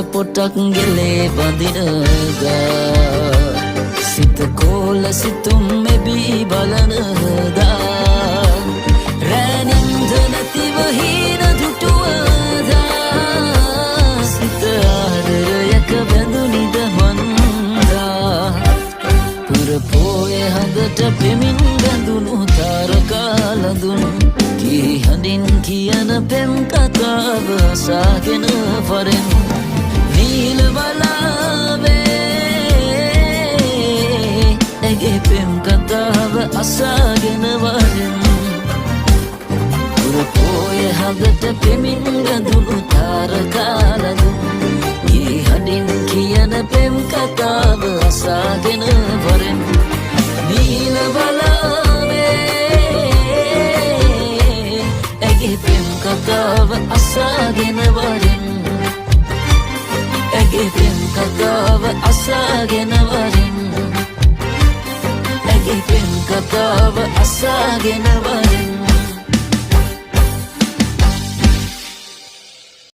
පොටක් ගෙලේ බඳිනදා සිත කෝල සිතුම් මෙබී බලනදා රැනින්ද නැතිව හීන දුටුවදා සිත ආදරයක බැඳුනිද මන්දා පුරපෝය හඳට පෙමින් බැඳුණු තාරකාලඳුන් කී හඬින් කියන පෙම් කතාව අසාගෙන වරෙන් නීල බලාවේ ඇගේ පෙම් කතාව අසාගෙන වරෙන් පුරපෝය හඳට පෙමින් බැඳුණු තාරකාලඳුන් කී හඬින් කියන පෙම් කතාව අසාගෙන වරෙන් නීල බලාවේ ඇගේ පෙම් කතාව අසාගෙන වරෙන් ඇගේ පෙම් කතාව අසාගෙන වරෙන් ඇගේ පෙම් කතාව අසාගෙන වරෙන්